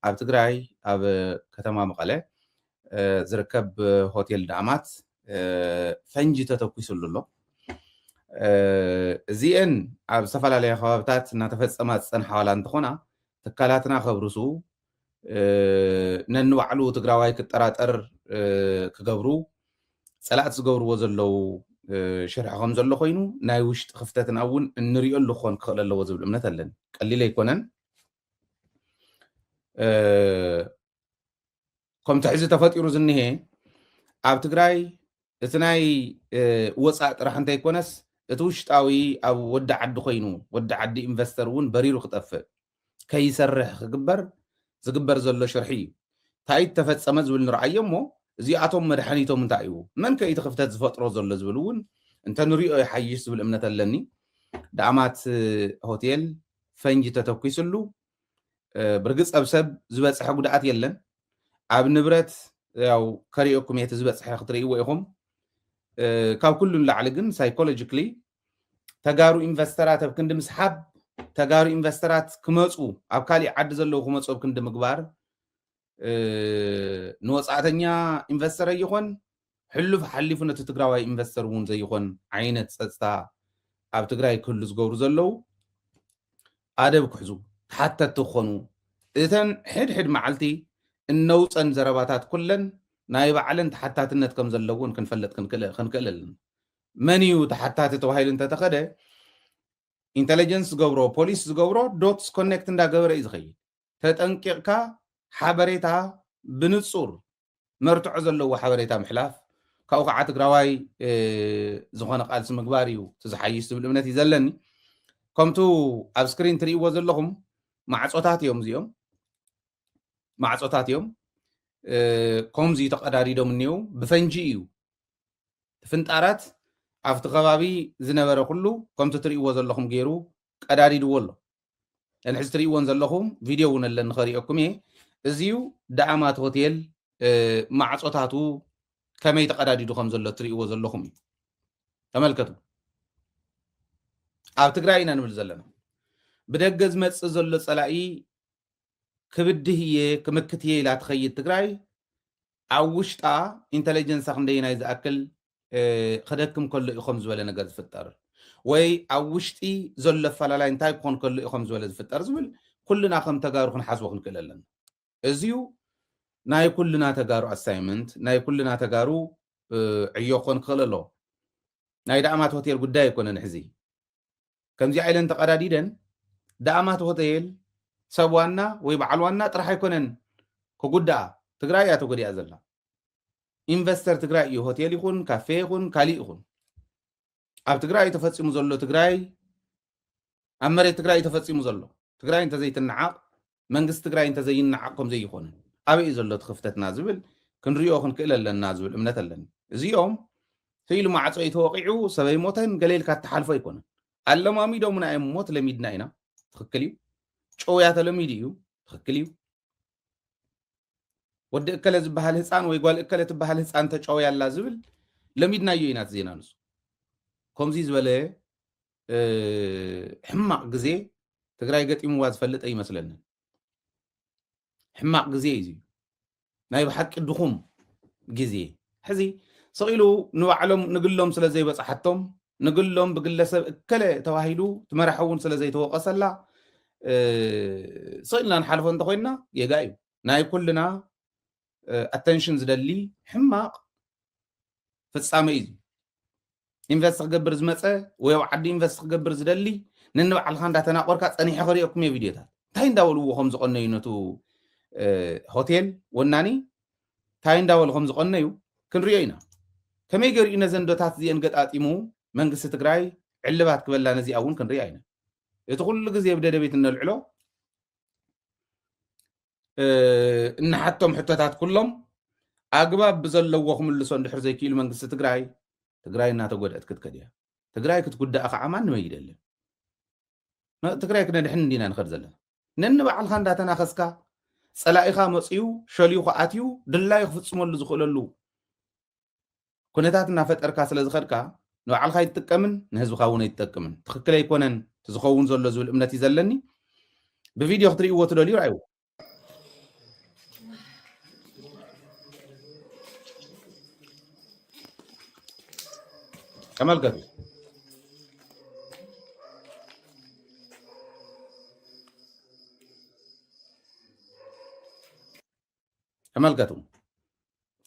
ኣብ ትግራይ ኣብ ከተማ መቐለ ዝርከብ ሆቴል ዳኣማት ፈንጂ ተተኪሱሉ ኣሎ እዚአን ኣብ ዝተፈላለየ ከባቢታት እናተፈፀማ ዝፀንሓዋላ እንትኾና ትካላትና ከብርሱ ነንባዕሉ ትግራዋይ ክጠራጠር ክገብሩ ፀላእት ዝገብርዎ ዘለው ሽርሒ ከም ዘሎ ኮይኑ ናይ ውሽጢ ክፍተትና እውን እንሪኦሉ ክኾን ክኽእል ኣለዎ ዝብል እምነት ኣለኒ ቀሊል ኣይኮነን ከምቲ ሕዚ ተፈጢሩ ዝኒሄ ኣብ ትግራይ እቲ ናይ ወፃእ ጥራሕ እንተይኮነስ እቲ ውሽጣዊ ኣብ ወዲ ዓዲ ኮይኑ ወዲ ዓዲ ኢንቨስተር እውን በሪሩ ክጠፍእ ከይሰርሕ ክግበር ዝግበር ዘሎ ሽርሒ እዩ እንታይ ተፈፀመ ዝብል ንርአዮ እሞ እዚኣቶም መድሓኒቶም እንታይ እዩ መን ከይቲ ክፍተት ዝፈጥሮ ዘሎ ዝብል እውን እንተንሪኦ ይሓይሽ ዝብል እምነት ኣለኒ ዳኣማት ሆቴል ፈንጂ ተተኪሱሉ ብርግፅ ኣብ ሰብ ዝበፅሐ ጉድኣት የለን ኣብ ንብረት ያው ከሪኦኩም እቲ ዝበፅሐ ክትርእይዎ ኢኹም ካብ ኩሉ ንላዕሊ ግን ሳይኮሎጂካሊ ተጋሩ ኢንቨስተራት ኣብ ክንዲ ምስሓብ ተጋሩ ኢንቨስተራት ክመፁ ኣብ ካሊእ ዓዲ ዘለዉ ክመፁ ኣብ ክንዲ ምግባር ንወፃእተኛ ኢንቨስተር ኣይኮን ሕሉፍ ሓሊፉ ነቲ ትግራዋይ ኢንቨስተር እውን ዘይኮን ዓይነት ፀጥታ ኣብ ትግራይ ክህሉ ዝገብሩ ዘለው ኣደብ ክሕዙ ተሓተቲ ክኾኑ እተን ሕድሕድ መዓልቲ እነውፀን ዘረባታት ኩለን ናይ ባዕለን ተሓታትነት ከም ዘለውን ክንፈልጥ ክንክእል ኣለና መን እዩ ተሓታቲ ተባሂሉ እንተተኸደ ኢንተለጀንስ ዝገብሮ ፖሊስ ዝገብሮ ዶትስ ኮኔክት እንዳገበረ እዩ ዝኸይድ ተጠንቂቕካ ሓበሬታ ብንፁር መርትዖ ዘለዎ ሓበሬታ ምሕላፍ ካብኡ ከዓ ትግራዋይ ዝኾነ ቃልሲ ምግባር እዩ ዝሓይሽ ዝብል እምነት እዩ ዘለኒ ከምቱ ኣብ ስክሪን ትርእይዎ ዘለኹም ማዕፆታት እዮም እዚኦም ማዕፆታት እዮም ከምዚ ተቀዳዲዶም እኒው ብፈንጂ እዩ ፍንጣራት ኣብቲ ከባቢ ዝነበረ ኩሉ ከምቲ ትርእይዎ ዘለኹም ገይሩ ቀዳዲድዎ ኣሎ ሕዚ ትርእይዎን ዘለኹም ቪድዮ እውን ኣለኒ ከሪኦኩም እየ እዚዩ ዳኣማት ሆቴል ማዕፆታቱ ከመይ ተቀዳዲዱ ከም ዘሎ ትርእይዎ ዘለኹም እዩ ተመልከቱ ኣብ ትግራይ ኢና ንብል ዘለና ብደገ ዝመፅእ ዘሎ ፀላኢ ክብድህ እየ ክምክት እየ ኢላ ትኸይድ ትግራይ ኣብ ውሽጣ ኢንተለጀንሳ ክንደይናይ ዝኣክል ክደክም ከሎ እዩ ከም ዝበለ ነገር ዝፍጠር ወይ ኣብ ውሽጢ ዘሎ ኣፈላላይ እንታይ ክኾን ከሎ እዩ ከም ዝበለ ዝፍጠር ዝብል ኩልና ከም ተጋሩ ክንሓስቦ ክንክእል ኣለና እዚዩ ናይ ኩልና ተጋሩ ኣሳይመንት ናይ ኩልና ተጋሩ ዕዮ ክኾን ክኽእል ኣለዎ ናይ ዳኣማት ሆቴል ጉዳይ ኣይኮነን ሕዚ ከምዚ ዓይለን ተቀዳዲደን ዳኣማት ሆቴል ሰብ ዋና ወይ በዓል ዋና ጥራሕ ኣይኮነን ክጉዳኣ ትግራይ እያ ተጎዲኣ ዘላ ኢንቨስተር ትግራይ እዩ ሆቴል ይኹን ካፌ ይኹን ካሊእ ይኹን ኣብ ትግራይ ተፈፂሙ ዘሎ ትግራይ ኣብ መሬት ትግራይ ተፈፂሙ ዘሎ ትግራይ እንተዘይትነዓቕ መንግስቲ ትግራይ እንተዘይነዓቕ ከም ዘይኮነን ኣበይ እዩ ዘሎ ትኽፍተትና ዝብል ክንሪኦ ክንክእል ኣለና ዝብል እምነት ኣለኒ እዚኦም ስኢሉ ማዕፆ ተወቂዑ ሰበይ ሞተን ገሌልካ እተሓልፎ ኣይኮነን ኣለማሚዶምና እዮም ሞት ለሚድና ኢና ትክክል እዩ ጨውያ ተለሚድ እዩ ትክክል እዩ ወዲ እከለ ዝበሃል ህፃን ወይ ጓል እከለ ትበሃል ህፃን ተጨውያላ ዝብል ለሚድናዮ ኢና ዜና ንሱ ከምዚ ዝበለ ሕማቅ ግዜ ትግራይ ገጢምዋ ዝፈልጥ ይመስለኒ ሕማቅ ግዜ እዩ ናይ ብሓቂ ድኹም ግዜ ሕዚ ሰቂሉ ንባዕሎም ንግሎም ስለ ዘይበፅሓቶም ንግሎም ብግለሰብ እከለ ተባሂሉ ትመራሒ እውን ስለ ዘይተወቀሰላ ሰቂልና ንሓልፎ እንተኮይንና የጋ እዩ ናይ ኩልና ኣተንሽን ዝደሊ ሕማቅ ፍፃመ እዩ ኢንቨስት ክገብር ዝመፀ ወይ ኣብ ዓዲ ኢንቨስት ክገብር ዝደሊ ነንባዕልካ እንዳተናቆርካ ፀኒሐ ከሪኦኩም እየ ቪድዮታት እንታይ እንዳበልዎ ከም ዝቆነዩ ነቱ ሆቴል ወናኒ እንታይ እንዳበሉ ከም ዝቆነዩ ክንሪኦ ኢና ከመይ ገሪኡ ነዘንዶታት እዚአን ገጣጢሙ መንግስቲ ትግራይ ዕልባት ክበላ ነዚኣ እውን ክንሪኣ ኢና እቲ ኩሉ ግዜ ብደደቤት እንልዕሎ እናሓቶም ሕቶታት ኩሎም ኣግባብ ብዘለዎ ክምልሶ እንድሕር ዘይክኢሉ መንግስቲ ትግራይ ትግራይ እናተጎድአት ክትከድ እያ ትግራይ ክትጉዳእ ከዓ ማንም ኣይደልን ትግራይ ክነድሕን እንዲና ንኸድ ዘለና ነንባዕልካ እንዳተናኸስካ ፀላኢኻ መፅዩ ሸልዩ ከኣትዩ ድላይ ክፍፅመሉ ዝኽእለሉ ኩነታት እናፈጠርካ ስለ ዝኸድካ ንባዕልካ ይትጥቀምን ንህዝብካ እውን ኣይትጠቅምን ትክክል ኣይኮነን ዝኸውን ዘሎ ዝብል እምነት እዩ ዘለኒ ብቪድዮ ክትርእይዎ ትደልዩ ራእይዎ ተመልከቱ ተመልከቱ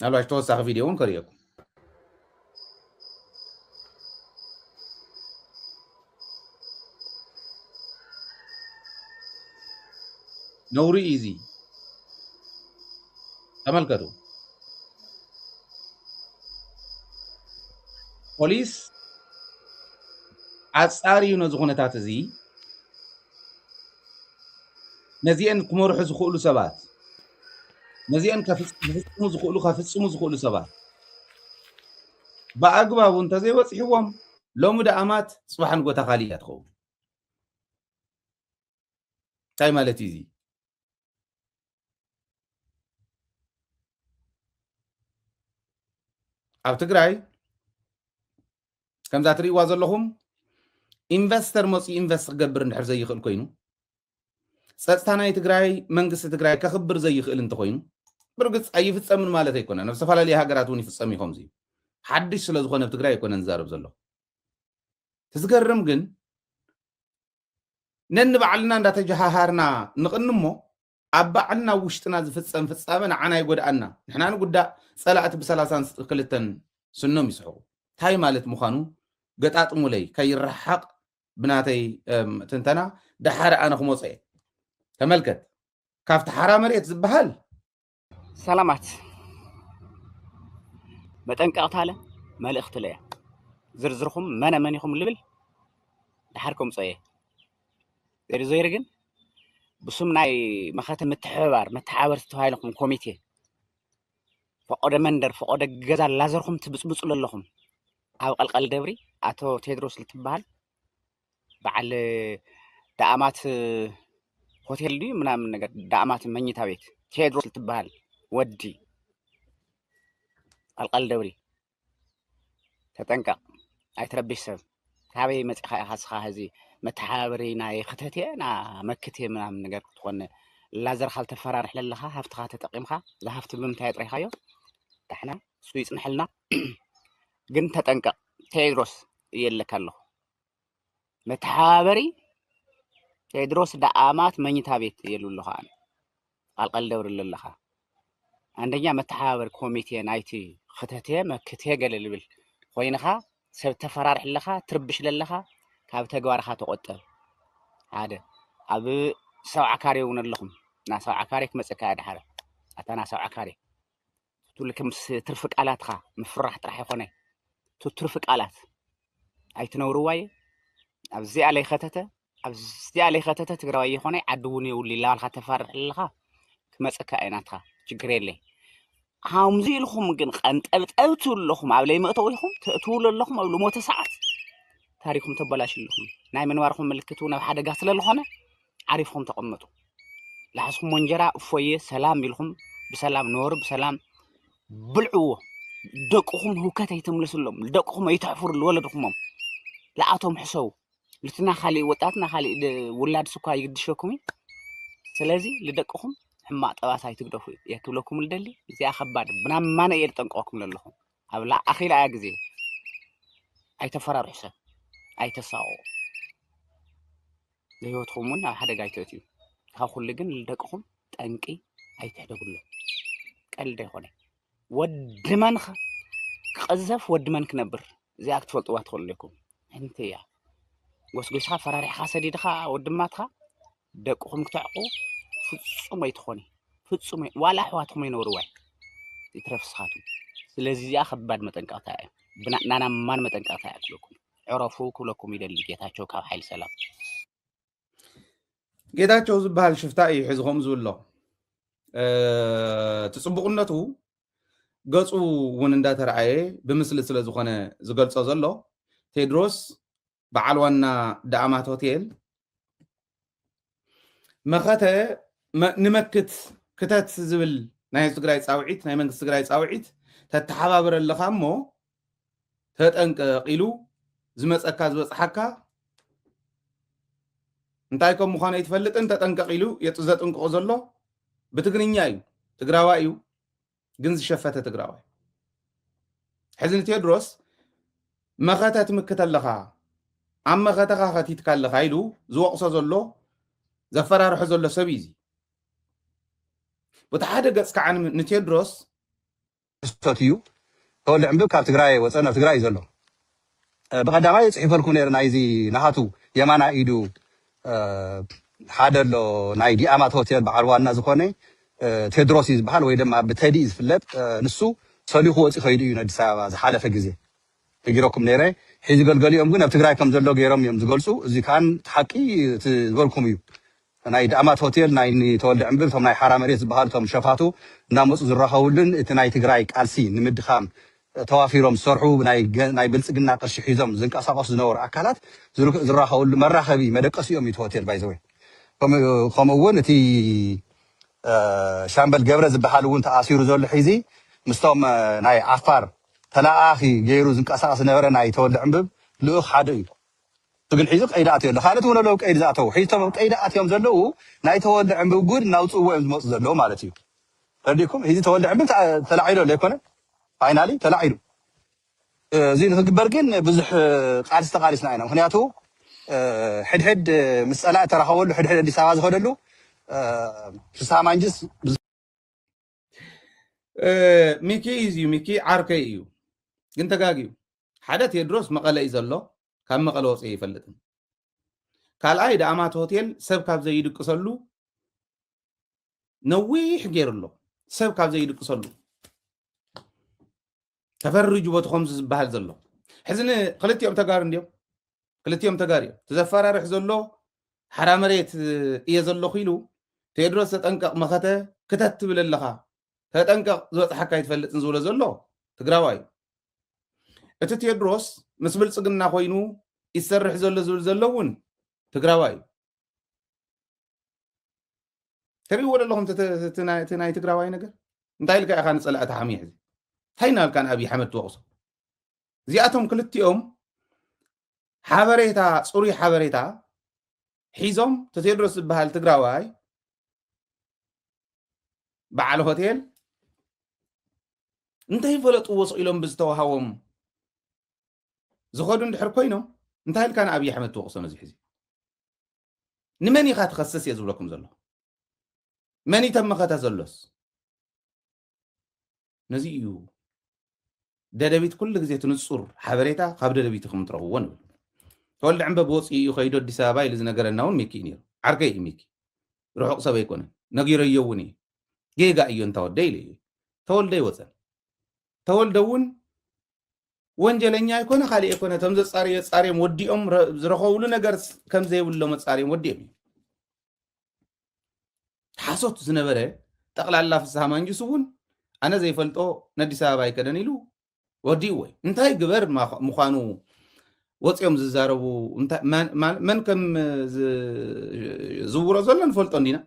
ናሏች ተወሳኺ ቪዲዮውን ከሪየኩም ነውሪ ኢዚ ተመልከቱ ፖሊስ ዓፃሪ ነዚ ኩነታት እዚ ነዚአን ክመርሑ ዝኽእሉ ሰባት ነዚአን ከፍፅሙ ዝኽእሉ ሰባት ብኣግባቡ እንተዘይበፂሕዎም ሎሚ ደኣማት ፅባሕ ንጎታ ካሊእ እያ ትኸውን እንታይ ማለት እዩ እዚ ኣብ ትግራይ ከምዛ ትርእይዋ ዘለኹም ኢንቨስተር መፂኡ ኢንቨስት ክገብር እንድሕር ዘይኽእል ኮይኑ ፀጥታ ናይ ትግራይ መንግስቲ ትግራይ ከኽብር ዘይኽእል እንተኮይኑ ብርግፅ ኣይፍፀምን ማለት ኣይኮነን ኣብ ዝተፈላለዩ ሃገራት እውን ይፍፀም እዩ ከምዚ ሓድሽ ስለ ዝኾነ ኣብ ትግራይ ኣይኮነን ዝዛረብ ዘሎ ትዝገርም ግን ነንባዕልና እንዳተጀሃሃርና ንቕኒ እሞ ኣብ ባዕልና ውሽጥና ዝፍፀም ፍፃመ ንዓና ይጎድኣና ንሕና ንጉዳእ ፀላእቲ ብ32 ስኖም ይስሕቁ እንታይ ማለት ምዃኑ ገጣጥሙለይ ከይረሓቕ ብናተይ ትንተና ድሓር ኣነ ክመፀ እየ ተመልከት ካብቲ ሓራ መሬት ዝበሃል ሰላማት መጠንቀቕታ አለ መልእኽቲ ለያ ዝርዝርኩም መን ኢኹም ልብል ድሓርኩም ፀየ ዘሪ ዘይር ግን ብሱም ናይ መኸተ መተሓባበር ተባሂልኩም ኮሚቴ ፈቆደ መንደር ፈቆደ ገዛ ላዘርኩም ትብፅብፁ ኣለኹም ኣብ ቀልቀል ደብሪ ኣቶ ቴድሮስ ልትበሃል በዓል ዳኣማት ሆቴል ድዩ ምናምን ነገር ዳኣማት መኝታ ቤት ቴድሮስ ልትበሃል ወዲ ቀልቀል ደብሪ ተጠንቀቕ ኣይትረብሽ ሰብ ካበይ መፂኻ ኢኻ ስኻ ሕዚ መተሓባበሪ ናይ ክተት እየ ና መክት እየ ምናምን ነገር ክትኾን ላዘርካ ልተፈራርሕ ለለኻ ሃፍትኻ ተጠቒምካ እዚ ሃፍቲ ብምንታይ ጥሪሕካዮ ዳሕና እሱ ይፅንሐልና ግን ተጠንቀቕ ቴድሮስ እየለካ ኣለኹ መተሓባበሪ ቴድሮስ ዳኣማት መኝታ ቤት እየሉ ኣለኻ ቀልቀል ደብሪ ኣለኻ አንደኛ መተሓባበር ኮሚቴ ናይቲ ክተት እየ መክት እየ ገለ ልብል ኮይንኻ ሰብ ተፈራርሕ ኣለኻ ትርብሽ ለለኻ ካብ ተግባርካ ተቆጠብ ሓደ ኣብ ሰብዓ ካሬ እውን ኣለኹም ና ሰብዓ ካሬ ክመፀካ ድሓረ ኣታና ሰብዓ ካሬ ትልክም ትርፊ ቃላትካ ምፍራሕ ጥራሕ ይኾነ ትርፊ ቃላት ኣይትነውርዋየ ኣብዚኣ ለይ ከተተ ትግራዋይ ይኾነ ዓዲ እውን ይውል ኢላልካ ተፈራርሕ ኣለኻ ክመፀካ አይናትካ ችግር የለይ ከምዚ ኢልኩም ግን ቀንጠብጠብ ትብለኹም ኣብ ለይ መእተው ኢኹም ትእትውሉ ኣለኹም ኣብ ልሞተ ሰዓት ታሪኩም ተበላሽልኩም ናይ መንባርኩም ምልክት እውን ኣብ ሓደጋ ስለዝኾነ ዓሪፍኩም ተቐመጡ ላሕስኩም ወንጀራ እፎየ ሰላም ኢልኩም ብሰላም ኖሩ ብሰላም ብልዕዎ ደቅኹም ህውከት ኣይተምልስሎም ደቅኹም ኣይተሕፍሩ ዝወለድኩሞም ለኣቶም ሕሰው ልትና ካሊእ ወጣትና ካሊእ ውላድ ስኳ ይግድሸኩም ስለዚ ልደቅኹም ሕማቅ ጠባሳ ኣይትግደፉ የክብለኩም ልደሊ እዚኣ ከባድ ብናማነ እየ ልጠንቀቐኩም ዘለኹ ኣብ ኣኺላ ያ ግዜ ኣይተፈራርሑ ሰብ ኣይተሳቑ ለህይወትኩም እውን ኣብ ሓደጋ ኣይትእትዩ ካብ ኩሉ ግን ልደቅኹም ጠንቂ ኣይትሕደጉሎ ቀልዲ ኣይኮነ ወዲ መንኸ ክቐዘፍ ወዲ መን ክነብር እዚኣ ክትፈልጥዋ ትኽእሉ ኢኹም እንተ እያ ጎስጎስካ ፈራሪሕካ ሰዲድካ ወድማትካ ደቅኹም ክትዕቁ ፍጹም ኣይትኾኒ ፍጹም ዋላ ኣሕዋትኩም ይነብሩዋይ ይትረፍስኻቱ ስለዚ እዚኣ ከባድ መጠንቀቕታ እያ ብናና ማን መጠንቀቕታ እያ ክብለኩም ዕረፉ ክብለኩም ይደሊ ጌታቸው ካብ ሓይሊ ሰላም ጌታቸው ዝበሃል ሽፍታ እዩ ሒዝኩም ዝብሎ ትፅቡቕነቱ ገፁ እውን እንዳተረኣየ ብምስሊ ስለ ዝኾነ ዝገልፆ ዘሎ ቴድሮስ በዓል ዋና ዳኣማት ሆቴል መኸተ ንመክት ክተት ዝብል ናይ ትግራይ ፃውዒት ናይ መንግስቲ ትግራይ ፃውዒት ተተሓባብረ ኣለኻ እሞ ተጠንቀቕ ኢሉ ዝመፀካ ዝበፅሓካ እንታይ ከም ምዃኑ ኣይትፈልጥን ተጠንቀቕ ኢሉ ዘጥንቅቆ ዘሎ ብትግርኛ እዩ ትግራዋይ እዩ ግን ዝሸፈተ ትግራዋይ ሕዚ ንቴድሮስ مخاتا تمكتا لخا أما خاتا خاتي تكال لخايلو زوقصا زلو زفرار حزلو سبيزي وتحدى قصك عن نتيدروس ستوتيو تولع عمبو كاب تقراي وصلنا تقراي زلو بقدامي يصحف لكم نير نايزي نهاتو يمانا ايدو حادلو ناي دي امات هوتيل بعروانا زخوني تيدروس يزبحال ወይ ድማ بتدي يفلط ንሱ ሰሊኹ ወፂ ኸይዱ እዩ ኣዲስ ኣበባ ዝሓለፈ ግዜ ተጊሮኩም ነይረ ሒዚ ገልገሊኦም ግን ኣብ ትግራይ ከም ዘሎ ገይሮም እዮም ዝገልጹ እዚ ካን ሓቂ ዝበልኩም እዩ ናይ ዳማት ሆቴል ናይ ተወልደ ዕምብል ቶም ናይ ሓራ መሬት ዝበሃሉ ቶም ሸፋቱ እናመፁ ዝራኸቡልን እቲ ናይ ትግራይ ቃልሲ ንምድኻም ተዋፊሮም ዝሰርሑ ናይ ብልፅግና ቅርሺ ሒዞም ዝንቀሳቐሱ ዝነበሩ ኣካላት ዝራኸቡሉ መራኸቢ መደቀሲ እዮም እቲ ሆቴል ባይዘወይ ከምኡ እውን እቲ ሻምበል ገብረ ዝበሃል እውን ተኣሲሩ ዘሎ ሒዚ ምስቶም ናይ ዓፋር ተላኣኺ ገይሩ ዝንቀሳቐስ ነበረ ናይ ተወልደ ዕምብል ልኡኽ ሓደ እዩ ግን ሒዚ ቀይዲ ኣትዮ ኣሎ ካልኦት እውን ኣለዉ ቀይዲ ዝኣተዉ ሒዞም ቀይዲ ኣትዮም ዘለዉ ናይ ተወልደ ዕምብል ጉድ እናውፅዎ እዮም ዝመፁ ዘለዉ ማለት እዩ ረዲኩም ሒዚ ተወልደ ዕምብል ተላዒሉ ኣሎ ኣይኮነ ፋይናሊ ተላዒሉ እዚ ንክግበር ግን ብዙሕ ቃልሲ ተቃሊስና ኢና ምክንያቱ ሕድሕድ ምስ ፀላእ ተራኸበሉ ሕድሕድ ኣዲስ ኣበባ ዝኸደሉ ፍስሓ ማንጅስ ሚኪ እዩ ሚኪ ዓርከይ እዩ ግን ተጋጊዩ ሓደ ቴድሮስ መቐለ እዩ ዘሎ ካብ መቐለ ወፅየ ይፈልጥን ካልኣይ ዳኣማት ሆቴል ሰብ ካብ ዘይድቅሰሉ ነዊሕ ገይሩሎ ሰብ ካብ ዘይድቅሰሉ ተፈርጁ ቦቱ ከምዚ ዝበሃል ዘሎ ሕዝኒ ክልቲኦም ተጋሩ እንዲዮም ክልቲኦም ተጋሩ እዮም ተዘፈራርሕ ዘሎ ሓራ መሬት እየ ዘለኹ ኢሉ ቴድሮስ ተጠንቀቕ መኸተ ክተት ትብል ኣለኻ ተጠንቀቕ ዝበፅሓካ ይትፈልጥን ዝብሎ ዘሎ ትግራዋይ እቲ ቴድሮስ ምስ ብልፅግና ኮይኑ ይሰርሕ ዘሎ ዝብል ዘሎ እውን ትግራዋይ ትሪእዎ ኣለኹም እቲ ናይ ትግራዋይ ነገር እንታይ ኢልካ ኢኻ ንፀላእቲ ሓሚሕ እዚ እንታይ ናልካ ንኣብዪ ኣሕመድ ትወቕሶ እዚኣቶም ክልቲኦም ሓበሬታ ፅሩይ ሓበሬታ ሒዞም ቴድሮስ ዝበሃል ትግራዋይ በዓል ሆቴል እንታይ ፈለጥዎ ኢሎም ብዝተዋሃቦም ዝኸዱ እንድሕር ኮይኖም እንታይ ኢልካ ንኣብዪ ኣሕመድ ትወቕሶም እዚ ሕዚ ንመን ኢኻ ትኸስስ እየ ዝብለኩም ዘሎ መን ይተመኸተ ዘሎስ ነዚ እዩ ደደቢት ኩሉ ግዜ ትንፁር ሓበሬታ ካብ ደደቢት ኢኹም ትረኽብዎ ንብል ተወልደ ዕምበብ ወፂኡ እዩ ከይዱ ኣዲስ ኣበባ ኢሉ ዝነገረና እውን ሚኪ እዩ ነይሩ ዓርከይ እዩ ሚኪ ርሑቕ ሰብ ኣይኮነን ነጊረዮ እውን እዩ ጌጋ እዩ እንተወደ ኢሉ እዩ ተወልደ ይወፀን ተወልደ እውን ወንጀለኛ ኣይኮነ ካሊእ ኣይኮነ እቶም ዘፃርዮም ወዲኦም ዝረኸብሉ ነገር ከም ዘይብሎ መፃርዮም ወዲኦም እዩ ሓሶት ዝነበረ ጠቕላላ ፍስሓ ማንጁስ እውን ኣነ ዘይፈልጦ ነዲስ ኣበባ ይከደን ኢሉ ወዲኡ ወይ እንታይ ግበር ምዃኑ ወፂኦም ዝዛረቡ መን ከም ዝውሮ ዘሎ ንፈልጦ እንዲና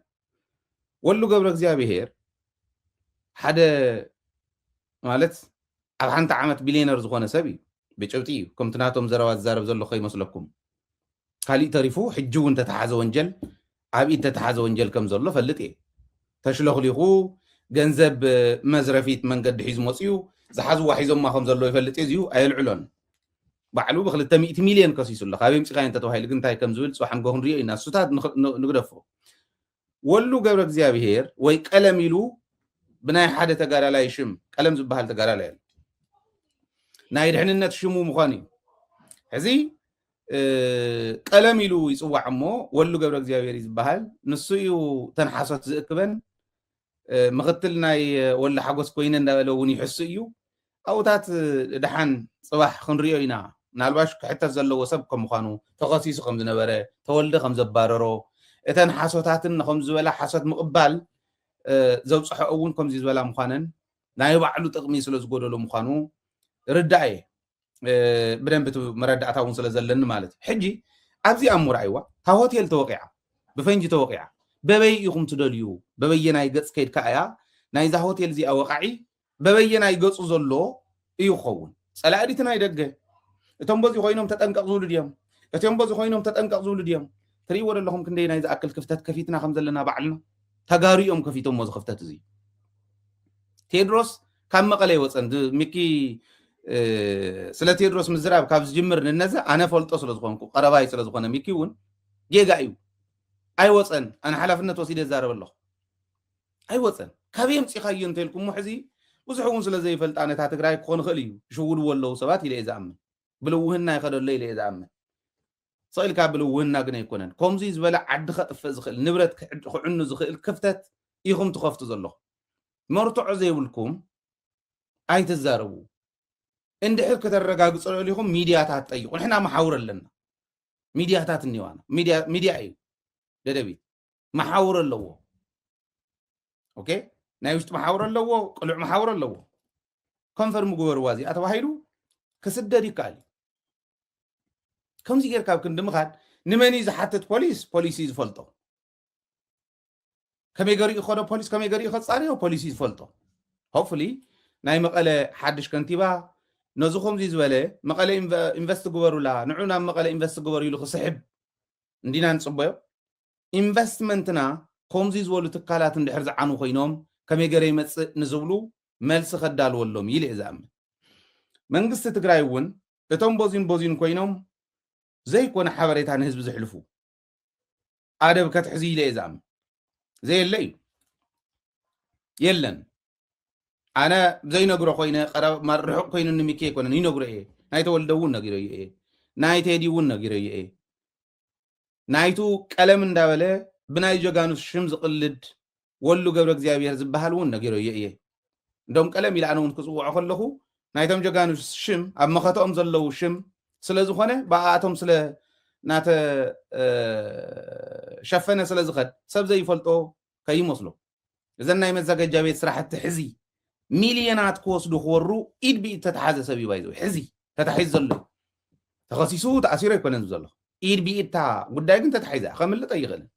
ወሉ ገብረ እግዚኣብሄር ሓደ ማለት ኣብ ሓንቲ ዓመት ቢልዮነር ዝኾነ ሰብ እዩ ብጭብጢ እዩ ከምቲ ናቶም ዘረባ ዝዛረብ ዘሎ ከይመስለኩም ካሊእ ተሪፉ ሕጂ እውን ተተሓዘ ወንጀል ኣብ ኢድ ተተሓዘ ወንጀል ከም ዘሎ ፈልጥ እየ ተሽለኽሊኹ ገንዘብ መዝረፊት መንገዲ ሒዙ መፅኡ ዝሓዝዋ ሒዞማ ከም ዘሎ ይፈልጥ እየ እዚኡ ኣየልዕሎን ባዕሉ ብ200 ሚልዮን ከሲሱ ኣሎ ካበይ ምፅኻ እንተተባሂሉ ግን እንታይ ከም ዝብል ፅባሕ ንጎ ክንሪኦ ኢና እሱታት ንግደፎ ወሉ ገብረ እግዚኣብሄር ወይ ቀለም ኢሉ ብናይ ሓደ ተጋዳላይ ሽም ቀለም ዝበሃል ተጋዳላይ ኣሎ ናይ ድሕንነት ሽሙ ምዃኑ እዩ ሕዚ ቀለም ኢሉ ይፅዋዕ እሞ ወሉ ገብረ እግዚኣብሄር እዩ ዝበሃል ንሱ እዩ ተንሓሶት ዝእክበን ምክትል ናይ ወላ ሓጎስ ኮይነ እንዳበለ እውን ይሕሱ እዩ ኣብታት ድሓን ፅባሕ ክንሪኦ ኢና ናልባሽ ክሕተት ዘለዎ ሰብ ከም ምዃኑ ተኸሲሱ ከም ዝነበረ ተወልደ ከም ዘባረሮ እተን ሓሶታትን ከም ዝበላ ሓሶት ምቕባል ዘብፅሖ እውን ከምዚ ዝበላ ምዃነን ናይ ባዕሉ ጥቕሚ ስለ ዝጎደሎ ምዃኑ ርዳእ እየ ብደንቢ መረዳእታ እውን ስለ ዘለኒ ማለት እዩ ሕጂ ኣብዚ ኣሙር ኣይዋ ታ ሆቴል ተወቂዓ ብፈንጂ ተወቂዓ በበይ ኢኹም ትደልዩ በበየናይ ገፅ ከይድካ እያ ናይዛ ሆቴል እዚኣ ወቃዒ በበየናይ ገፁ ዘሎ እዩ ክኸውን ፀላእዲቲ ናይ ደገ እቶም በዚ ኮይኖም ተጠንቀቕ ዝብሉ ድዮም እቶም በዚ ኮይኖም ተጠንቀቕ ዝብሉ ድዮም ትሪእዎ ዘለኹም ክንደይ ናይ ዝኣክል ክፍተት ከፊትና ከም ዘለና ባዕልና ተጋሪኦም ከፊቶሞ እዚ ክፍተት እዚ ቴድሮስ ካብ መቐለ ይወፀን ሚኪ سلا تيدروس مزراب كابز جمر ننزا أنا فلتو سلا زخونكو قرباي سلا زخونا ميكيون جيغا أيو أي وصن أنا حلفنا توسيد الزارب الله أي وصن كابيم تيخايون تيلكم محزي وزحون سلا زي فلت أنا تاتقراي كون خليو شغول والله سبات إلى إذا أمن بلوهن يخدو الليل إذا أمن صايل كابلوهن قنا يكونن كومزي زبلا عد خطف زخل نبرت عنو زخل كفتت يخم تخفت زلو مرتع زيولكم أي تزاربو عند حركة الرجاج صار لهم ميدياتات أيوة ونحنا محاور لنا ميدياتات النيوانا ميديا أيوة ده دبي محاور اللو أوكي نايوشت محاور اللو قلع محاور اللو كونفرم جوار وازي أتواهيرو كسد ديكالي كم زي كاب كندم خاد نماني زحتت بوليس فلتو كم يجري خدا بوليس كم يجري خد صاريه بوليس فلتو hopefully ناي مقالة حدش كنتيبا نزخهم زي زوالة مقالة إنفست جوارو لا نعونا مقالة إنفست جوارو يلو خسحب ندينا نصبيه إنفستمنتنا كم زي زوالو تكالات ندحرز عنو خينوم كم يجري نزولو ملس خدال ولهم يلي إزام من قصة تقرايون بتوم بوزين كوينوم زي كون حبريت عن هزب زحلفو عادب كتحزي لي إزام زي اللي يلن أنا زي نقرأ خوينا قرا مرحق خوينا نميكي كنا نقرأ إيه نايتو ولدون نقرأ إيه نايتو هديون نقرأ إيه نايتو كلام داوله بناي جوجانوس شمز قلد ولو قبرك زيابير زبهالون نقرأ إيه دوم كلام يلعنون كسوع خلهو نايتهم جوجانوس شم أما خطأهم زلوا شم سلا زخانة بعاتهم سلا نات شفنا سلا زخد سب زي فلتو كي مصلو إذا نايم الزجاج جابت صراحة تحزي مليونات كوس دخورو إيد بيت تتحازى سبي بايزو حزي تتحيز زلو تخصيصو تأثيره يكون زلو إيد بيت تا قدايقن تتحيزا خمل طيغل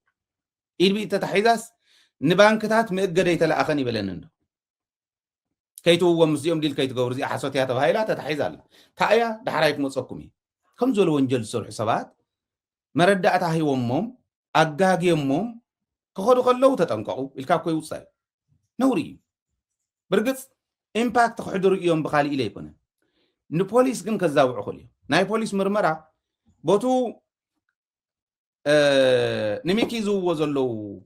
إيد بيت تتحيزاس نبانكتات مقدري تلا أخني بلنن كيتو هو مسيوم ديل كيتو غورزي أحسوتيها تبهايلا تتحيزا تايا دحرايك مصكمي كم زول وانجل سور حسابات مردأتها هي ومم أقاقي ومم كخدو قلو تتنقعو الكاكوي وصاي نوري برقص إمباكت تحضر يوم بخالي إليه كنا نبوليس كن كزاوع خليه ناي بوليس مرمرة بوتو نميكي زو وزلو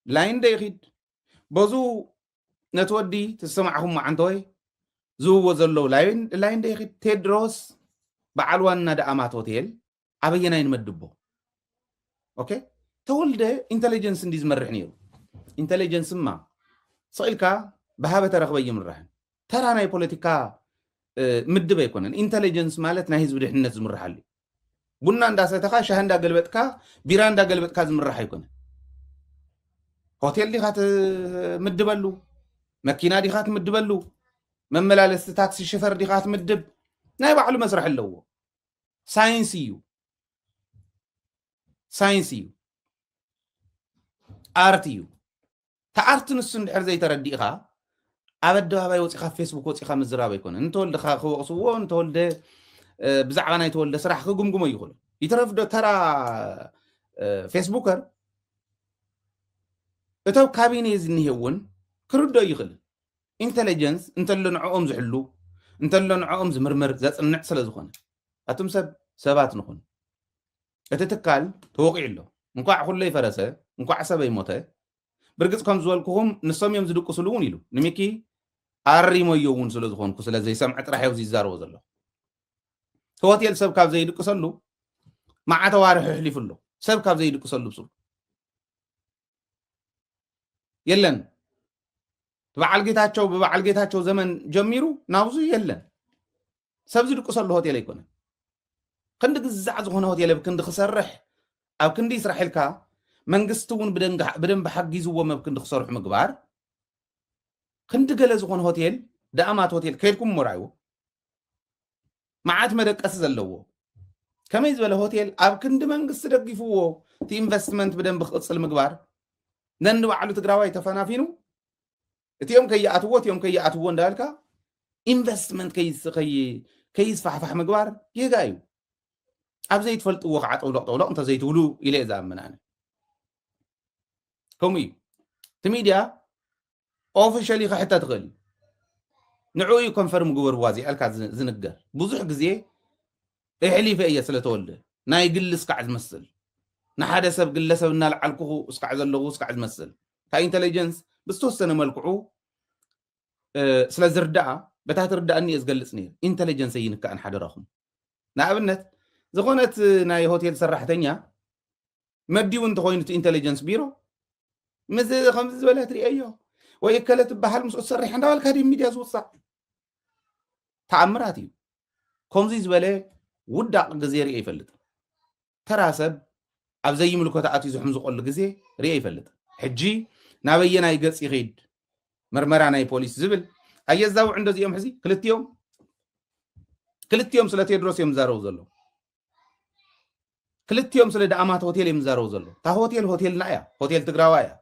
لاين دايخيد بوزو نتودي تسمعهم عندوي زو وزلو لاين دايخيد تيدروس بعلوان نادا أمات هوتيل أبينا ينمدبو أوكي تولد إنتليجنس نديز مرحنيو إنتليجنس ما صيلكا بهابة رغبة يمرحن ترى ناي بوليتيكا مدبا يكونن إنتليجنس مالت ناهيز بدح الناس زمرحالي بنا ندا سيتخا شهندا قلبتكا بيراندا قلبتكا زمرحا يكونن هوتيل دي خات مدبلو مكينا دي خات مدبلو مملالس تاكسي شفر دي خات مدب ناي بعلو مسرح اللو ساينسيو آرتيو تأرت نسن دحر زي ترديخا أبدا باي وصيخا فيسبوك وصيخا مزرابا يكون انت ولد خوقسو انت ولد بزعبانا يتولد سراح كقمقم يقول يترفدو ترى فيسبوكر اتو كابيني زنيهون كردو يخل انتليجنس انت اللي نعوم زحلو انت اللي نعوم زمرمر زصنع سلا زخونه اتم سبات نخون اتتكال توقع له እንኳዕ ሁሉ ይፈረሰ እንኳዕ ሰብ ይሞተ ብርግጽ ከም ዝወልኩሁም ንሶም እዮም ዝድቅስሉውን ኢሉ ንሚኪ ኣሪሞ እውን ስለ ዝኾንኩ ስለ ዘይሰምዕ ጥራሕ እዩ ዝዛረቦ ዘሎ ሆቴል ሰብ ካብ ዘይድቅሰሉ ማዓተዋሪ ሕሊፍሎ ሰብ ካብ ዘይድቅሰሉ ብሱ የለን በበዓል ጌታቸው ዘመን ጀሚሩ ናብዙ የለን ሰብ ዝድቅሰሉ ሆቴል ኣይኮነ ክንዲ ግዛዕ ዝኾነ ሆቴል ብክንዲ ክሰርሕ أو كندي يسرح لك منقستون بدن بحجزوا ما بكند خسروا مقبار كند جلز هون هوتيل دامات هوتيل كيلكم مرعو ما عاد مدك أساس اللو كم يزبل هوتيل أو كند منقست دقيفوه تي إنفستمنت بدن بخص المقبار نندو على تجراوي تفنا فينو تيوم كي يأتوون دالك إنفستمنت كيس فح مقبار يجايو أبزي تفلت وقعت أولق أنت زي تقولوا إلى إذا منانا كمي تميديا أوفيشالي حتى تغلي نعوي كونفيرم جبر وازي الكا زنقر بزح جزيه احليفه ايه سلتولد ناي قلس قاعد مسل نحدا سب قلسب نالعلكو اسقع زلغو اسقع مسل تا انتليجنس بستوسنه ملكعو سلا زردعه بتاعت رداني ازقلصني انتليجنس ينكا ان حدرهم نابنت زغونت ناي هوتيل سراحتنيا مديو انت خوينت انتليجنس بيرو مز خمس بلات ريايو ويكلت بحال مسؤول سريح عندها الكادي ميديا زوصا تعمراتي كومزي زبله وداق غزيري يفلط تراسب اب زي ملكوت اتي زحم زقول غزي ري يفلط حجي نابينا يغص يخيد مرمرا ناي بوليس زبل ايزاو عنده زيوم حزي كلتيوم سلا تيدروس يمزارو زلو كلتيوم سلا دامات هوتيل يمزارو زلو تا هوتيل نايا هوتيل تغراوايا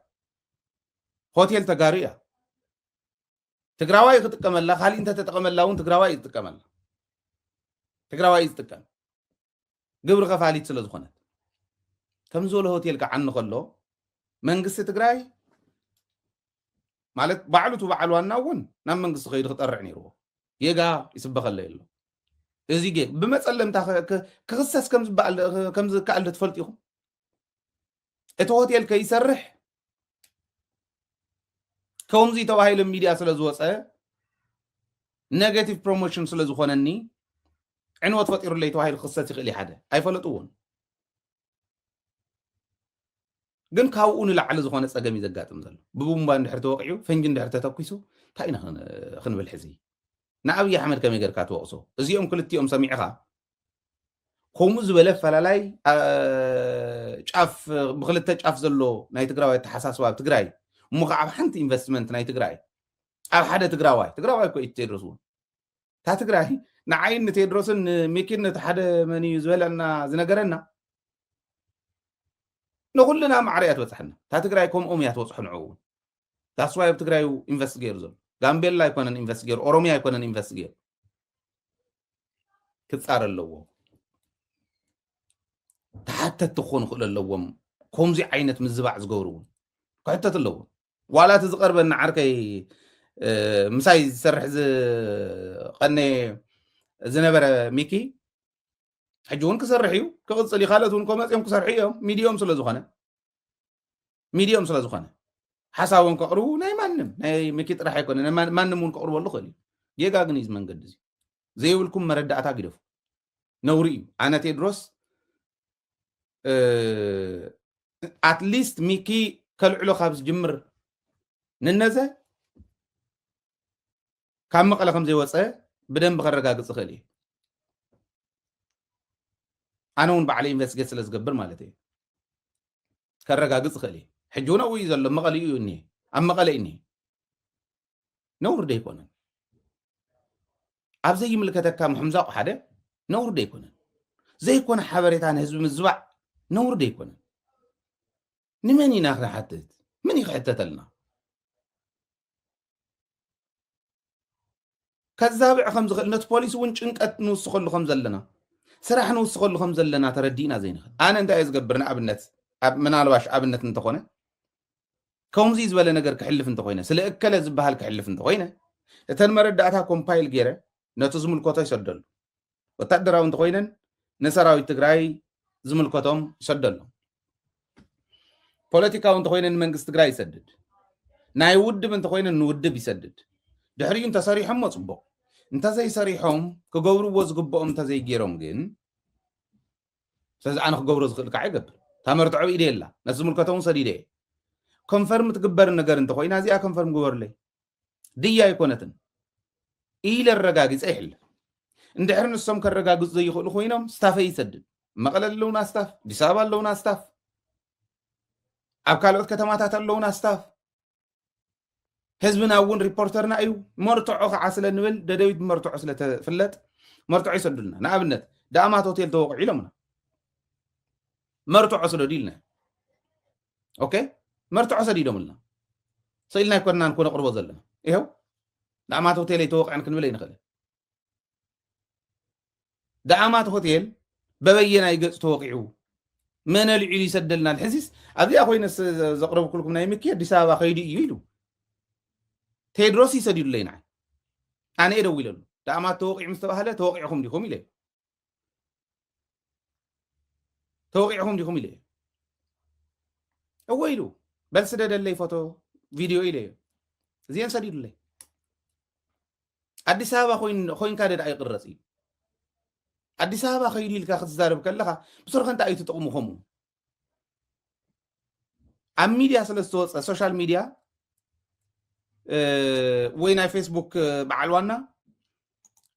هوتيل تغاريا تغراواي كتقملا خالي انت تتقملاون تغراواي تتقملا تغراواي يتقم ግብሪ ከፋሊት ስለ ዝኾነት ከም ዘሎ ሆቴል ከዓን ከሎ መንግስቲ ትግራይ ማለት ባዕሉቱ ባዕሉ ዋናውን ናብ መንግስቲ ከይድ ክጠርዕ ነይሩ የጋ ይስበኸለ የሎ እዚ ገ ብመጸለምታ ክክሰስ ከም ዝከኣል ትፈልጢኹም እቲ ሆቴል ከይሰርሕ ከምዚ ተባሂሉ ሚድያ ስለ ዝወፀ ኔጌቲቭ ፕሮሞሽን ስለ ዝኾነኒ عنوات فطير اللي تواهي القصة يخلي حدا أي فلتون جن كاوون العلى زخانة سجامي زجات مثلا ببومبان دحرت واقعيو فنجن دحرت تقيسو تاينا خن بالحزي نعوي أحمد كم يقدر كات وقصو زيهم كل تيوم سميعها خمس بلف فلالاي شاف بخلت تشاف زلو ناي تقراوي تحساس واب تقراي مقعب حنت إنفستمنت ناي تقراي أو حدا تقراوي كوي تدرسون تا تقراي نعين تدرسن ميكين حدا مني زولنا زنقرنا نقول لنا معريات وصحنا تا تقراي كوم أميات وصحنا عون تاسواي بتقرايو انفستيجير زول غامبيلا يكون انفستيجير اوروميا يكون انفستيجير كتصار اللو حتى تخون خل اللوم كومزي عينت مزبع زغورون حتى اللو ولا تزقربن عركي مساي سرح قني زنبر ميكي حجون كسرحيو كقصلي خالتون كوماسيوم كسرحيو ميديوم سلا زخانه حساون كقرو ناي مانم ناي ميكيت راح يكون مانمون كقرو والله خلي يغاغنيز منقد زيولكم مردعتا غدف نوري انا تدرس at least ميكي كلعلو خابز جمر ننزه كم قال خمس وصه بدن بخرغاغص خلي انا ون بعلي انفستيجيت سلازغبر مالتي كرغاغص خلي حجونا وي زل مقليو اني ام مقليني نور دي يكون ابزي ملكتك محمزاق حدا نور دي يكون زي يكون حبريتان حزب مزبع نور دي يكون نمني ناخذ حتت من يحتتلنا كذابع خمس نت بوليس ونچنقت نوسخلو خم زلنا سراح نوسخلو خم زلنا تردينا زين انا انت يزغبرنا ابنت منالباش ابنت انت خونه كومزي زبل ነገር كحلف انت خوينه سلا اكل زبحال كحلف انت خوينه اتن مرداتا كومبايل غيره نتو زملكوتا يسدل وتقدراو انت خوينن نسراوي تግራይ زملكوتهم يسدل ፖለቲካው انت خوينن መንግስት ትግራይ ይሰድድ ናይ ውድብ انت خوينن ውድብ ይሰድድ دحريون تصريحهم مصبو انت زي صريحهم كغورو وزغبهم انت زي غيرهم جن ساز انا كغورو زخلك عيقب تمرطعو ايديلا نزملكتهم سديده كونفيرم تكبر النجر انت خوينا زي كونفيرم غبر لي ديا يكونتن الى الرغاغص يحل اند حرن السم كرغاغص زي يخلو خوينم ستاف يسدد مقللونا ستاف ديسابا لونا ستاف ابكالوت كتماتات لونا ستاف حزبنا ون ريبورترنا ايو مرتعو عسل نبل ددويت مرتعو سله فلت مرتعو يسدلنا نابنت دامات هوتيل توقع لمنا مرتعو سله ديلنا اوكي مرتعو سديدهم لنا سيلنا كنا نكون قرب زلنا ايهو دامات هوتيل يتوقع ان كنبل ينخل دامات هوتيل ببينا يقص توقعو من العلي يسدلنا الحسيس ابي اخوينا زقرب كلكم نايمكي اديس ابا خيدي يلو تيدروس يسديد لينا أنا إيه دوي له دعما توقع مستبهله توقعهم ديكم إليه توقعهم ديكم إليه أويلو بل سدد اللي فوتو فيديو إليه زين سديد اللي أدي سابا خوين كادد أي قرصي أدي سابا خيدي لك أخذ زارب كلها بصراحة أنت أي تتقوم خمو أم ميديا سلسلة السوشيال ميديا وين فيسبوك بعلوانا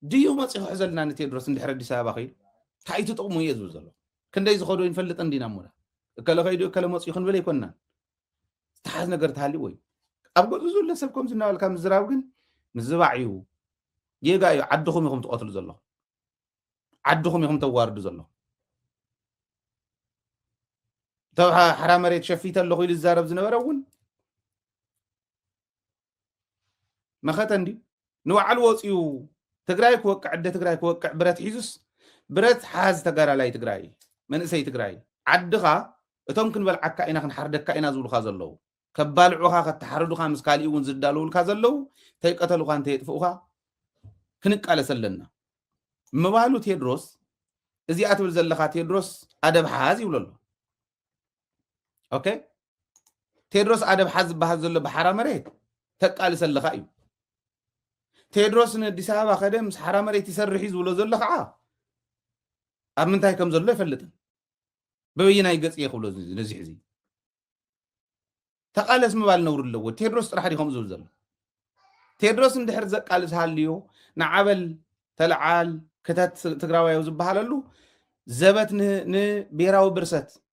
ديو ما تصيح حزلنا نتيدرس ندحر أدي سابا خيد كأي تتقوم يزوز الله كندا يزخدو ينفلت عندنا مولا كلا خيدو كلا ما تصيحن ولا يكوننا تحاز نقر تحلي وي أبغى تزول لسبكم زنا ولا كم زراوجن مزبعيو يجا عدهم يهم تقاتلوا زلوا عدهم يهم توارد زلوا تو حرام ريت شفيت اللي خويل الزارب زنا وراون ما ختندي نوع الوصيو تقرايك وقع عدة تقرايك وقع برات حيزس برات حاز تقرا لاي تقراي من سي تقراي عدها تمكن بالعكا إنا خنحردك إنا زول خازلوا كبالعوها كتحردو خامس كالي ون زدالو الكازلو تيقتلو خان تيطفوها كنك على سلنا مبالو تيدروس ازي اتبل زلخا تيدروس ادب حاز يولو اوكي تيدروس ادب حاز بحزلو بحرام مريت تقال سلخا ايو تيدروس نديس ابا خدم حرام مريت يسرح يزولو زلخا امنتاي كم زلو يفلطن ببينا يقص يخلو نزي حزي تقالس مبال نور اللو تيدروس راح يخم زول زل تيدروس ندحر زقالس هاليو نعبل تلعال كتات تقراوي وزبحاللو زبت ن بيراو برست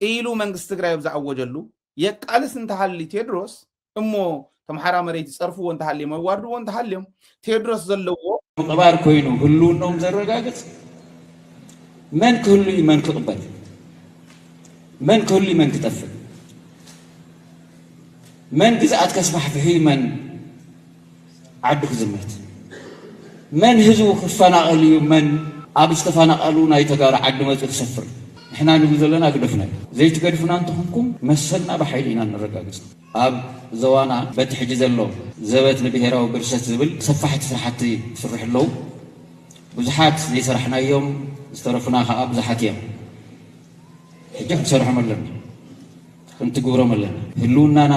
إيلو منقس تقراوي وزعوجلو يقالس انت حالي تيدروس امو تم حرام ريت يصرفو وانت حالي ما يواردو وانت حاليهم تيدروس زلو قبار كوينو هلو نوم زرقاقت من كل من كقبل من كل من كتفل من جزءات كسبح فيه من عدك زمت من هزو خفانا قليو من أبش تفانا قالونا يتقار عد ما تسفر إحنا نقول لنا قدفنا زي تقدفنا أنتم مسلنا بحيلنا نرجع أب زوانا بتحجز الله زبت نبيهرا وبرشة زبل صفحت فرحتي فرح الله وزحات زي سرحنا يوم استرفناها أب زحات يوم حجك سرح ملنا كنت جورا ملنا هلونا أنا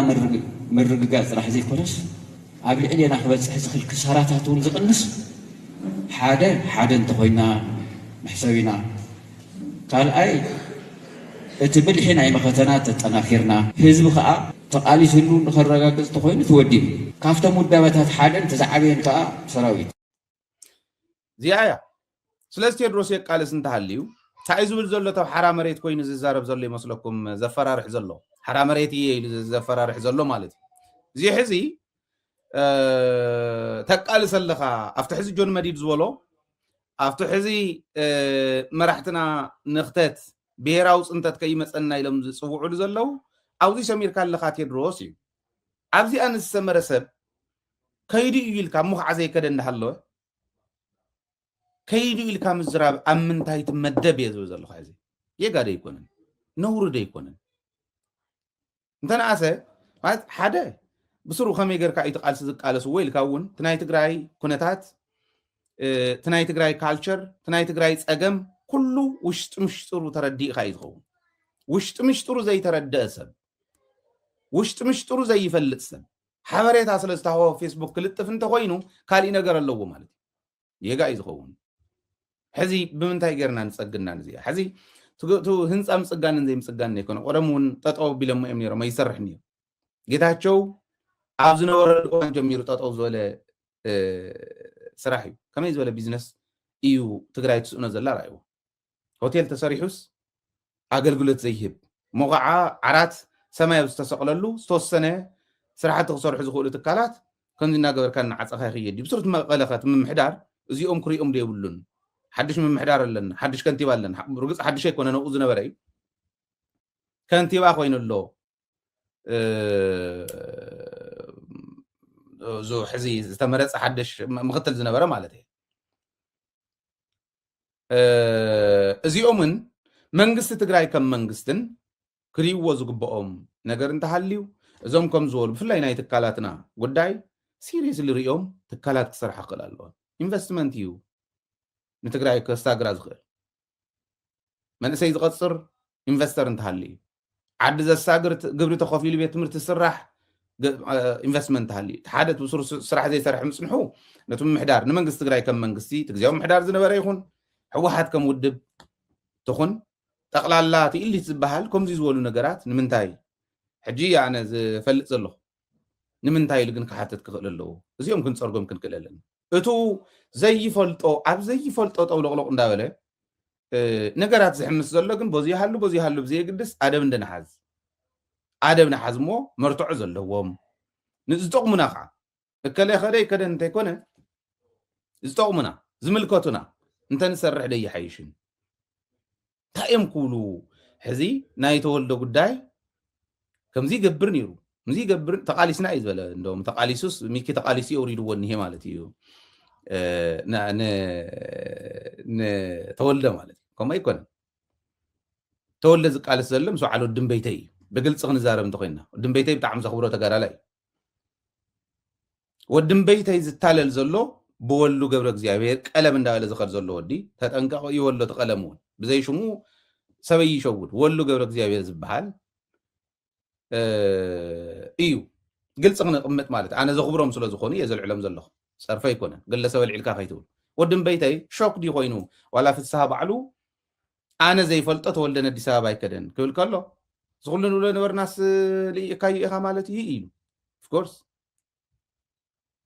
مرقات راح زي كورس قبل علي أنا خبز حزق الكسارات هتون زقنس حدا انتقينا محسوينا قال أي تبدي حين أي مختنات تناخرنا حزب خاء تقالي سلون خرجات تقوين تودي كافت مدة حدا تزعبين كا سراويت زيايا سلستي الروسية قال سنتهاليو تعيزوا بالزلة تو حرام ريت كوين زارب زلي مسلكم زفرار حزلو حرام ريت زفرار حزلو مالتي زي حزي تقال سلخا افتح حزي جون مديد زولو افتح حزي مرحتنا نختات بيراوس انت تكيمصنا يلم صوعو زلو اوزي سمير كان لخات يدروسي ابزي ان السمرسب كيدي يلكا مخ عزي كده اندحلو كيدي يلكا مزراب امنتاي تمدب يزو زلو خازي يغاد يكونن نور دي يكونن انتنا اسه مات حدا بسرو خمي غيركا يتقال سزقالس ويل كاون تناي تግራይ ኩነታት تناي تግራይ ካልቸር تناي تግራይ ጸገም ኩሉ ውሽጥ ምሽጥሩ ተረዲኻ ይትኸውን ውሽጥ ምሽጥሩ ዘይተረደአ ሰብ ውሽጥ ምሽጥሩ ዘይፈልጥ ሰብ ሓበሬታ ስለዝታወ ፌስቡክ ክልጥፍ እንተ ኮይኑ ካሊ ነገር ኣለዎ ማለት የጋ ይዝኸውን ሕዚ ብምንታይ ገርና ንጸግና ንዚያ ሕዚ ቱ ህንጻ ምጽጋንን ዘይምጽጋንን ይኮነ ቆደሙን ጠጠው ቢለሙ እዮም ነይሮም አይሰርሕን እዩ ጌታቸው ኣብ ዝነበረ ኦን ጀሚሩ ጠጠው ዝበለ ስራሕ እዩ ከመይ ዝበለ ቢዝነስ እዩ ትግራይ ትስኡነ ዘላ ራእዩ ሆቴል ተሰሪሑስ አገልግሎት ዘይህብ ሞغዓ ዓራት ሰማይ ዝተሰቅለሉ ዝተወሰነ ስራሕቲ ክሰርሑ ዝኽእሉ ትካላት ከምዚ እናገበርካ ንዓፀኻ ይኽየድ ብስሩት መቐለኸት ምምሕዳር እዚኦም ክሪኦም ደይብሉን ሓድሽ ምምሕዳር ኣለና ሓድሽ ከንቲባ ኣለና ርግፅ ሓድሽ ኣይኮነ ነኡ ዝነበረ እዩ ከንቲባ ኮይኑሎ زو حزي استمرت حدش مختل زنبره مالته ازيومن منغست تግራይ ከም መንግስትን ክሪዎ ዝግበኦም ነገር እንተሃልዩ እዞም ከም ዝወሉ ብፍላይ ናይ ተካላትና ጉዳይ سيريسلي ريوم تكالات كسرح قلالون investment يو نتقرأي كستاقرا زغير من سيد قصر investor انتهالي عد ذا الساقر قبل تخافي لي بيت مرت السرح investment هالي تحدث بصور سرح زي سرح مسنحو نتم محدار نمن قستقرأي كم من قستي تقزيهم محدار زي نبرا يخون حواحات كم ودب تخون تقلال لا تقلي تزبهال كم زي زولو نقرات نمنتاي حجي يعني فلت زلو نمنتاي لقن كحاتت كغللو زيهم كنت صرقهم كن كللن اتو زي فلطو عب زي فلطو طولقلق اندابله ነገራት ዝሕምስ ዘሎ ግን በዚ ሃሉ ብዘይ ግድስ ኣደብ እንደነሓዝ ኣደብ ነሓዝሞ መርትዑ ዘለዎም ንዝጠቕሙና ከዓ እከለ ኸደይ ከደ እንታይ ኮነ ዝጠቕሙና ዝምልከቱና እንተንሰርሕ ደይሓይሽን እንታይ እዮም ክብሉ ሕዚ ናይ ተወልዶ ጉዳይ ከምዚ ይገብር ነይሩ ምዚ ይገብር ተቃሊስና እዩ ዝበለ እንደውም ተቃሊሱስ ሚኪ ተቃሊሱ የውሪድዎ እኒሄ ማለት እዩ ተወልደ ማለት كما يكون تولد زقال السلم سو على الدم بيتي بقلص خنزارم تخينا الدم بيتي بتاع مزخبرو تغارالاي ودم بيتي زتالل زلو بولو قبر እግዚአብሔር ቀለም እንዳለ ዝኸር ዘሎ ወዲ ተጠንቀቆ ይወሎ ተቀለሙን بزي شمو ሰበይ ይሸውድ ወሎ ገብረ እግዚአብሔር ዝባሃል እዩ ግልጽ ንቅምጥ ማለት አነ ዘخبሮም ስለ ዝኾኑ የዘልዕሎም ዘለኹ ሰርፈ ይኮነ ግለሰብ ልዕልካ ከይትብል ወድም በይተይ ሾክ ዲ ኮይኑ ዋላ ፍስሓ ባዕሉ ኣነ ዘይፈልጦ ተወልደን ኣዲስ ኣበባ ይከደን ክብል ከሎ ዝኩሉ ነበርናስ ልኢካዩ ኢኻ ማለት እዩ ኢሉ ኦፍ ኮርስ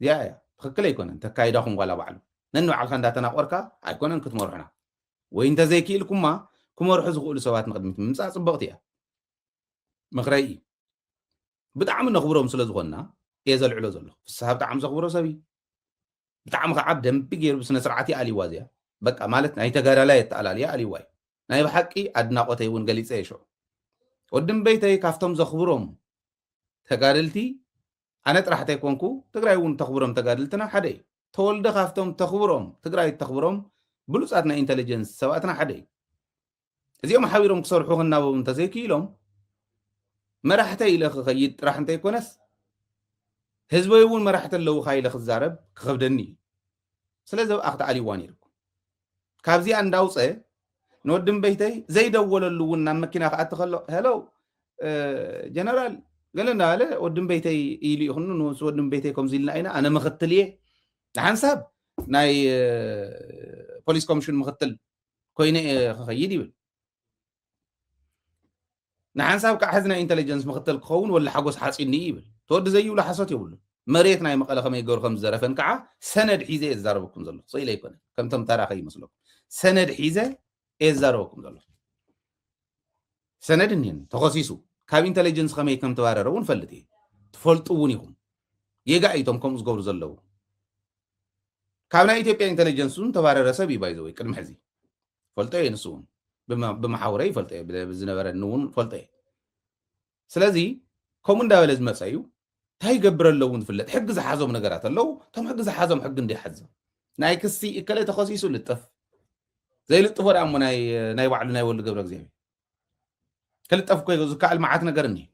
ያ ትክክል ኣይኮነን ተካይዳኹም ዋላ ባዕሉ ነን ባዕልካ እንዳተናቆርካ ኣይኮነን ክትመርሑና ወይ እንተ ዘይክኢልኩማ ክመርሑ ዝኽእሉ ሰባት ንቅድሚት ምምፃእ ፅብቕቲ እያ ምኽረይ እዩ ብጣዕሚ ነኽብሮም ስለ ዝኾንና እየ ዘልዕሎ ዘለኹ ፍስሓ ብጣዕሚ ዘኽብሮ ሰብ እዩ ብጣዕሚ ከዓ ደንቢ ገይሩ ብስነ ስርዓት ኣሊዋ እዚኣ በቃ ማለት ናይ ተጋዳላይ የተኣላልያ ኣሊዋ እዩ ናይ ብሓቂ ኣድናቆተይ እውን ገሊፀ የሽዑ ወድም በይተይ ካፍቶም ዘኽብሮም ተጋድልቲ ኣነ ጥራሕ ኣይኮንኩ ትግራይ እውን ተኽብሮም ተጋድልትና ሓደ እዩ ተወልደ ካፍቶም ተኽብሮም ትግራይ ተኽብሮም ብሉፃት ናይ ኢንተሊጀንስ ሰባትና ሓደ እዩ እዚኦም ሓቢሮም ክሰርሑ ክናበቡ እንተዘይክኢሎም መራሕተይ ኢለ ክኸይድ ጥራሕ እንተይኮነስ ህዝበይ እውን መራሕቲ ኣለዉ ኢለ ክዛረብ ክኸብደኒ እዩ ስለዚ ኣብኣኽቲ ኣሊዋ ነይርኩ ካብዚኣ እንዳውፀ ንወድም በይተይ ዘይደወለሉ እውን ናብ መኪና ክኣቲ ከሎ ሄሎ ጀነራል ገለ እንዳበለ ወድም በይተይ ኢሉ ይኹኑ ንስ ወድም በይተይ ከምዚ ኢልና ኢና ኣነ ምኽትል እየ ንሓንሳብ ናይ ፖሊስ ኮሚሽን ምኽትል ኮይነ ክኸይድ ይብል ንሓንሳብ ከዓ ሕዚ ናይ ኢንተሊጀንስ ምኽትል ክኸውን ወላ ሓጎስ ሓፂኒ ይብል ተወዲ ዘይብሉ ሓሶት የብሉ መሬት ናይ መቐለ ከመይ ገይሩ ከም ዝዘረፈን ከዓ ሰነድ ሒዘ እየ ዝዛረበኩም ዘሎ ስኢለ ኣይኮነን ከምቶም ታራኸ ይመስለኩም ሰነድ ሒዘ እየ ዝዛረበኩም ዘሎ ሰነድ እኒህን ተኸሲሱ ካብ ኢንተሊጀንስ ከመይ ከም ተባረረ እውን ፈልጥ እየ ትፈልጡ እውን ኢኹም የጋ እቶም ከምኡ ዝገብሩ ዘለዉ ካብ ናይ ኢትዮጵያ ኢንተሊጀንስ እውን ተባረረ ሰብ እዩ ባይዘወይ ቅድሚ ሕዚ ፈልጦ እየ ንሱ እውን ብማሓውረይ ፈልጦ እየ ብዝነበረኒ እውን ፈልጦ እየ ስለዚ ከምኡ እንዳበለ ዝመፀ እዩ እንታይ ይገብር ኣለዉ ንፍለጥ ሕጊ ዝሓዞም ነገራት ኣለዉ እቶም ሕጊ ዝሓዞም ሕጊ እንዲይሓዞም ናይ ክሲ እከለ ተኸሲሱ ልጥፍ ዘይልጥፎ ዳ እሞ ናይ ባዕሉ ናይ ወሉ ገብረ እግዚኣብሔር ክልጠፍ ኮ ዝከኣል መዓት ነገር እኒሄ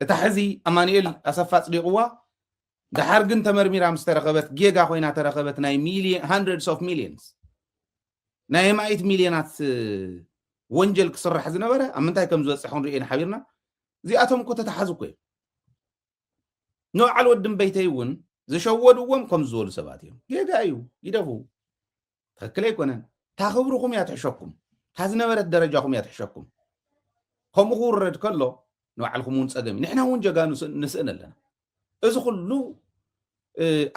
እታ ሕዚ ኣማኒኤል ኣሰፋ ፅዲቕዋ ድሓር ግን ተመርሚራ ምስ ተረኸበት ጌጋ ኮይና ተረኸበት ናይ hundreds of millions ናይ ማይት ሚልዮናት ወንጀል ክስራሕ ዝነበረ ኣብ ምንታይ ከም ዝበፅሑ ንሪኤና ሓቢርና እዚኣቶም እኮ ተተሓዙ እኮ እዮም ንባዕል ወድም በይተይ እውን ዝሸወድዎም ከም ዝበሉ ሰባት እዮም ጌጋ እዩ ይደፉ ትክክል ኣይኮነን ታኽብርኩም እያ ትሕሸኩም ታዝነበረት ደረጃኩም እያ ትሕሸኩም ከምኡ ክውረድ ከሎ ንባዕልኩም እውን ፀገም ንሕና እውን ጀጋ ንስእን ኣለና እዚ ኩሉ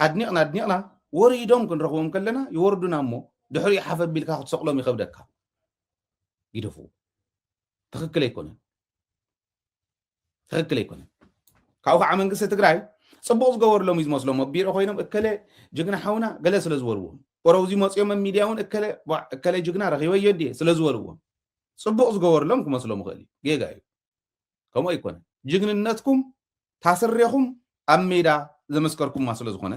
ኣድኒቕና ወሪዶም ክንረኽቦም ከለና ይወርዱና እሞ ድሕሪ ሓፍ ኣቢልካ ክትሰቕሎም ይኸብደካ ይደፉ ትክክል ኣይኮነን ካብኡ ከዓ መንግስቲ ትግራይ ፅቡቅ ዝገበርሎም እዩ ዝመስሎም ኣቢሮ ኮይኖም እከለ ጅግና ሓውና ገለ ስለ ዝበልዎም ወረውዚ መፅኦም ሚድያ እውን እከለ ጅግና ረኺበዮ ድየ ስለ ዝበልዎም ፅቡቅ ዝገበርሎም ክመስሎም ይኽእል እዩ ጌጋ እዩ ከምኡ ኣይኮነን ጅግንነትኩም ታስሬኹም ኣብ ሜዳ ዘመስከርኩምማ ስለ ዝኾነ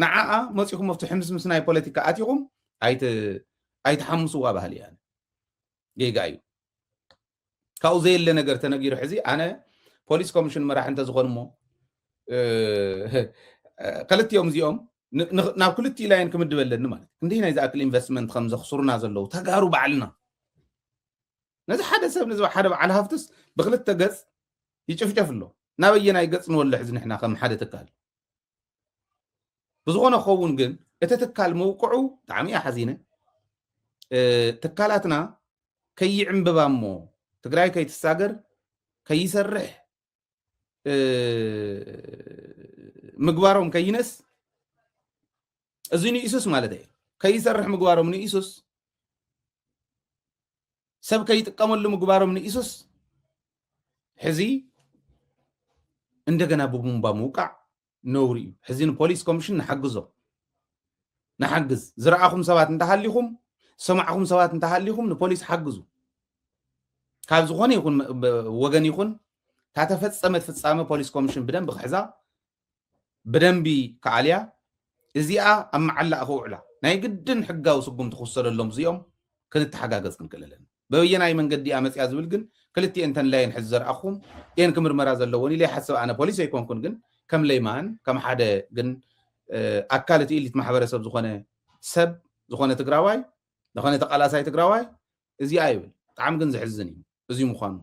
ንዓኣ መፂኹም ኣብቲ ሕምስምስ ናይ ፖለቲካ ኣትኹም ኣይተሓምስዋ ባህሊ እያ ጌጋ እዩ ካብኡ ዘየለ ነገር ተነጊሩ ሕዚ ኣነ ፖሊስ ኮሚሽን መራሕ እንተዝኾን እሞ كلتيوم زيوم ناب كلتي لاين كمدبلن ማለት እንዲህ ናይ ዝኣክል ኢንቨስትመንት ከም ዘኽስሩና ዘለው ተጋሩ ባዕልና ነዚ ሓደ ሰብ ነዚ ሓደ በዓል ሃፍትስ ብክልተ ገጽ ይጭፍጨፍ ኣሎ ናበየናይ ገጽ ንወልሕ ዝንሕና ከም ሓደ ትካል ብዝኾነ ኸውን ግን እቲ ትካል መውቅዑ ብጣዕሚ እያ ሓዚነ ትካላትና ከይዕምብባ እሞ ትግራይ ከይትሳገር ከይሰርሕ ምግባሮም ከይነስ እዚ ንኢሱስ ማለት እዩ ከይሰርሕ ምግባሮም ንኢሱስ ሰብ ከይጥቀመሉ ምግባሮም ንኢሱስ ሕዚ እንደገና ብቡምባ መውቃዕ ነውሪ እዩ ሕዚ ንፖሊስ ኮሚሽን ንሓግዝ ዝረኣኹም ሰባት እንተሃሊኹም ሰማዕኹም ሰባት እንተሃሊኹም ንፖሊስ ሓግዙ ካብ ዝኾነ ይኹን ወገን ይኹን ታተፈጸመት ፍጻመ ፖሊስ ኮሚሽን ብደንቢ ክሕዛ ብደንቢ ከዓልያ እዚኣ ኣብ መዓላእ ክውዕላ ናይ ግድን ሕጋዊ ስጉም ትኽወሰደሎም እዚኦም ክንተሓጋገዝ ክንክእለለን በበየናይ መንገዲ እያ መፅያ ዝብል ግን ክልቲአን ተንላየን ሕዚ ዘርኣኹም እየን ክምርመራ ዘለዎን ኢለ ሓሰብ ኣነ ፖሊስ ኣይኮንኩን ግን ከም ለይማን ከም ሓደ ግን ኣካል እቲ ኢሊት ማሕበረሰብ ዝኾነ ሰብ ዝኾነ ትግራዋይ ዝኾነ ተቃላሳይ ትግራዋይ እዚኣ ይብል ብጣዕሚ ግን ዝሕዝን እዩ እዚ ምዃኑ